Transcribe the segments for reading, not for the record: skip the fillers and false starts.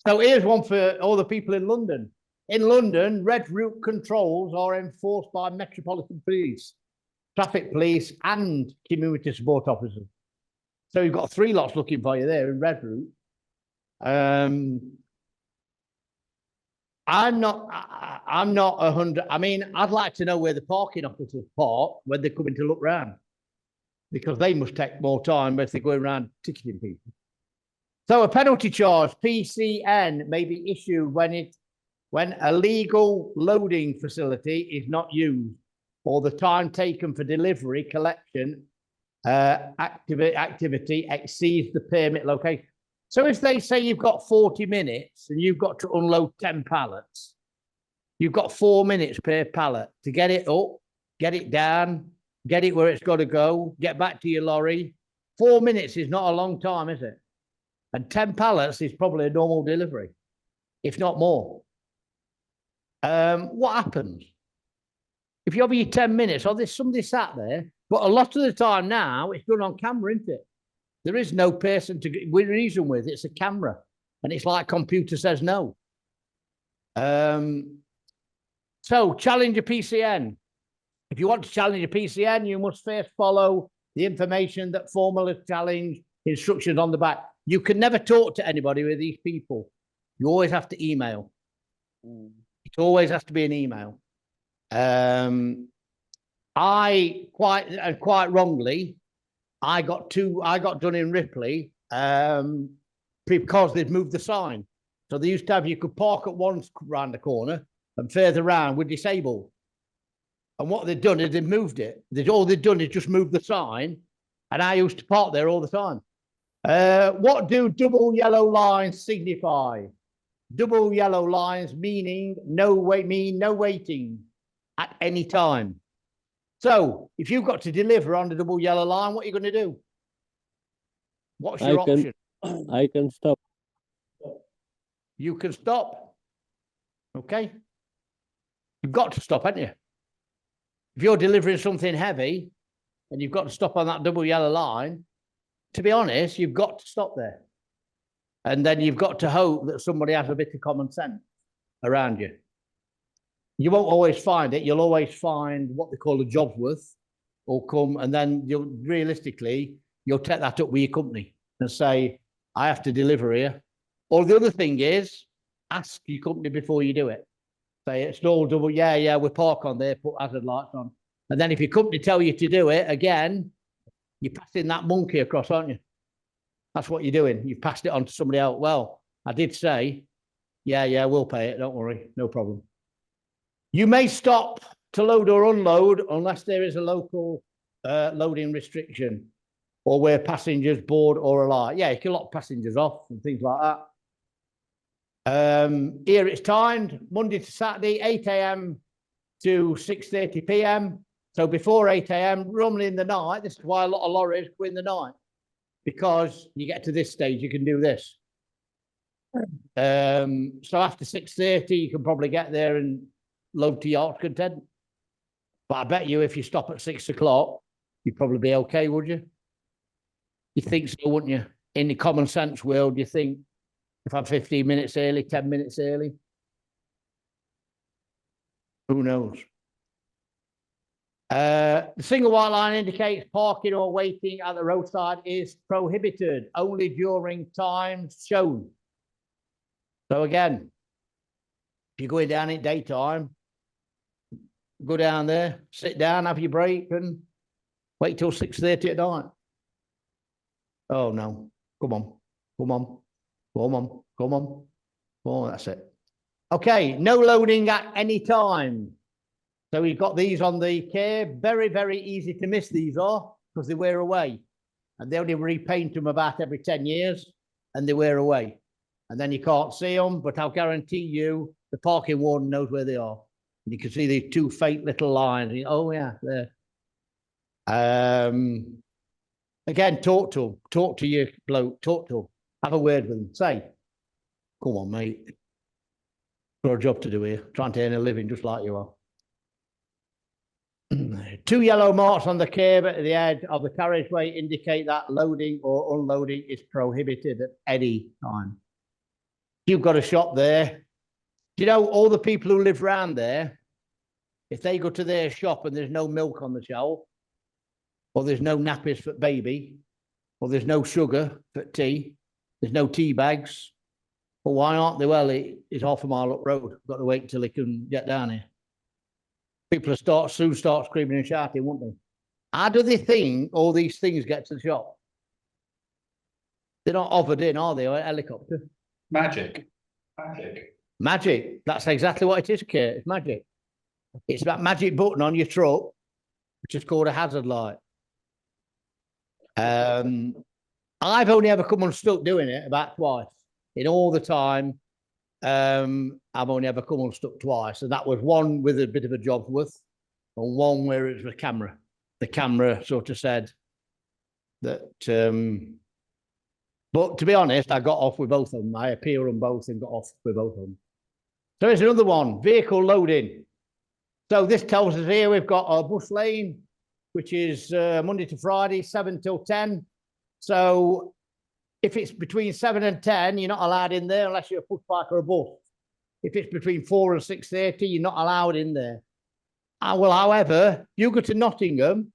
So here's one for all the people in London. In London, red route controls are enforced by Metropolitan Police, traffic police, and community support officers. So you've got 3 lots looking for you there in red route. I'm not 100. I mean, I'd like to know where the parking officers park when they're coming to look round, because they must take more time if they're going around ticketing people. So a penalty charge, PCN, may be issued when a legal loading facility is not used, or the time taken for delivery, collection, activity exceeds the permit location. So if they say you've got 40 minutes and you've got to unload 10 pallets, you've got 4 minutes per pallet to get it up, get it down, get it where it's got to go, get back to your lorry. 4 minutes is not a long time, is it? And 10 pallets is probably a normal delivery, if not more. What happens? If you have your 10 minutes, or there's somebody sat there, but a lot of the time now, it's done on camera, isn't it? There is no person to reason with. It's a camera. And it's like computer says no. So challenge a PCN. If you want to challenge a PCN, you must first follow the information that formally challenge instructions on the back. You can never talk to anybody with these people. You always have to email. It always has to be an email. I quite wrongly, I got done in Ripley because they'd moved the sign. So they used to have, you could park at once round the corner and further round with disabled. And what they'd done is they moved it. All they'd done is just move the sign, and I used to park there all the time. What do double yellow lines signify? Double yellow lines mean no waiting at any time. So if you've got to deliver on the double yellow line, what are you going to do? What's your option? I can stop. You can stop. Okay. You've got to stop, haven't you? If you're delivering something heavy and you've got to stop on that double yellow line, to be honest, you've got to stop there. And then you've got to hope that somebody has a bit of common sense around you. You won't always find it. You'll always find what they call a job's worth or come, and then you'll realistically, you'll take that up with your company and say, I have to deliver here. Or the other thing is, ask your company before you do it. Say, it's all double, yeah, we park on there, put hazard lights on. And then if your company tell you to do it, again, you're passing that monkey across, aren't you? That's what you're doing. You've passed it on to somebody else. Well, I did say, yeah, we'll pay it. Don't worry, no problem. You may stop to load or unload unless there is a local loading restriction or where passengers board or alight. Yeah, you can lock passengers off and things like that. Here it's timed Monday to Saturday, 8 a.m. to 6:30 p.m. So before 8 a.m., normally in the night. This is why a lot of lorries go in the night, because you get to this stage, you can do this. So after 6:30, you can probably get there and load to your heart's content. But I bet you if you stop at 6 o'clock, you'd probably be okay, would you? You think so, wouldn't you? In the common sense world, you think if I'm 15 minutes early, 10 minutes early, who knows? The single white line indicates parking or waiting at the roadside is prohibited only during times shown. So again, if you're going down in daytime, go down there, sit down, have your break, and wait till 6:30 at night. Oh no, come on, that's it. Okay, no loading at any time. So we've got these on the curb. Very, very easy to miss these are, because they wear away. And they only repaint them about every 10 years, and they wear away. And then you can't see them, but I'll guarantee you the parking warden knows where they are. And you can see these 2 faint little lines. Oh yeah, there. Again, talk to them. Talk to your bloke. Talk to them. Have a word with them. Say, come on, mate. Got a job to do here. Trying to earn a living just like you are. 2 yellow marks on the curb at the edge of the carriageway indicate that loading or unloading is prohibited at any time. You've got a shop there. Do you know all the people who live around there, if they go to their shop and there's no milk on the shelf, or there's no nappies for baby, or there's no sugar for tea, there's no tea bags, well, why aren't they? Well, it's half a mile up road. Got to wait until they can get down here. People will soon start screaming and shouting, won't they? How do they think all these things get to the shop? They're not offered in, are they? Or a helicopter? Magic. Magic. That's exactly what it is, Kate. It's magic. It's that magic button on your truck, which is called a hazard light. I've only ever come unstuck doing it about twice. In all the time, I've only ever come unstuck twice. And that was one with a bit of a job's worth, and one where it was a camera. The camera sort of said that, but to be honest, I got off with both of them. I appeared on both and got off with both of them. So there's another one, vehicle loading. So this tells us here we've got a bus lane, which is Monday to Friday, 7 till 10. So if it's between 7 and 10, you're not allowed in there unless you're a push bike or a bus. If it's between 4 and 6:30, you're not allowed in there. Well, however, you go to Nottingham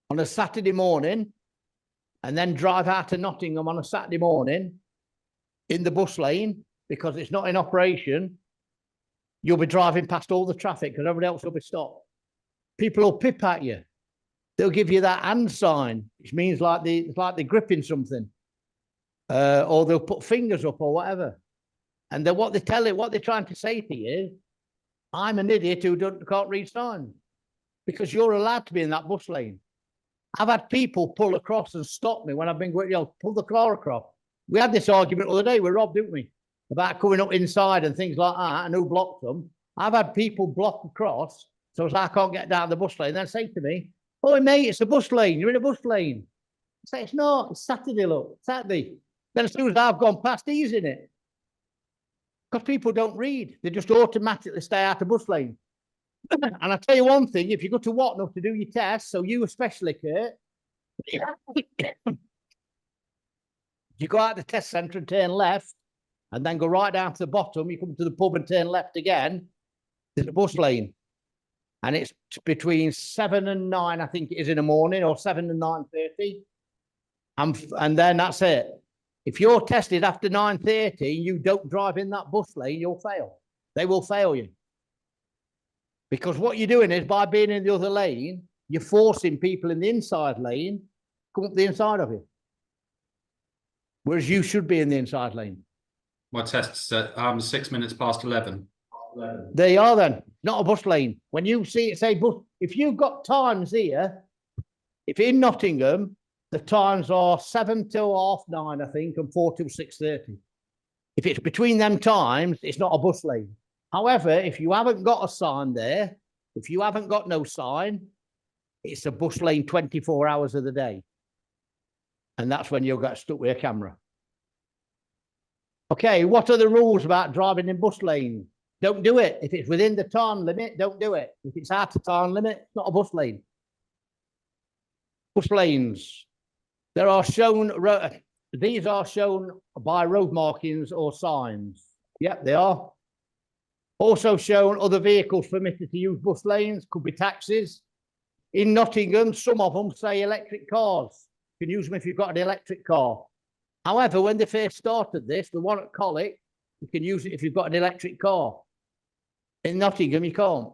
on a Saturday morning and then drive out to Nottingham on a Saturday morning in the bus lane because it's not in operation, you'll be driving past all the traffic because everybody else will be stopped. People will pip at you. They'll give you that hand sign, which means it's like they're gripping something. Or they'll put fingers up or whatever. And then what they're trying to say to you is, I'm an idiot who can't read signs because you're allowed to be in that bus lane. I've had people pull across and stop me when I've been going, pull the car across. We had this argument the other day with Rob, didn't we? About coming up inside and things like that and who blocked them. I've had people block across so as I can't get down the bus lane. Then say to me, oh, mate, it's a bus lane. You're in a bus lane. I say, it's not. It's Saturday, look. Saturday. Then as soon as I've gone past, he's in it. Because people don't read. They just automatically stay out of bus lane. And I tell you one thing, if you go to Watnell to do your test, so you especially, Kurt, you go out the test centre and turn left, and then go right down to the bottom, you come to the pub and turn left again, there's a bus lane. And it's between 7 and 9, I think it is in the morning, or 7 and 9:30. And then that's it. If you're tested after 9:30 and you don't drive in that bus lane, you'll fail. They will fail you. Because what you're doing is, by being in the other lane, you're forcing people in the inside lane to come up the inside of you. Whereas you should be in the inside lane. My test's at 6 minutes past 11. There you are then. Not a bus lane. When you see it say bus, if you've got times here, if in Nottingham, the times are 7 till 9:30, I think, and 4 till 6:30. If it's between them times, it's not a bus lane. However, if you haven't got a sign there, if you haven't got no sign, it's a bus lane 24 hours of the day. And that's when you'll get stuck with a camera. Okay, what are the rules about driving in bus lanes? Don't do it. If it's within the time limit, don't do it. If it's out of time limit, it's not a bus lane. Bus lanes. These are shown by road markings or signs. Yep, they are. Also shown other vehicles permitted to use bus lanes, could be taxis. In Nottingham, some of them say electric cars. You can use them if you've got an electric car. However, when they first started this, the one at Colic, you can use it if you've got an electric car. In Nottingham, you can't.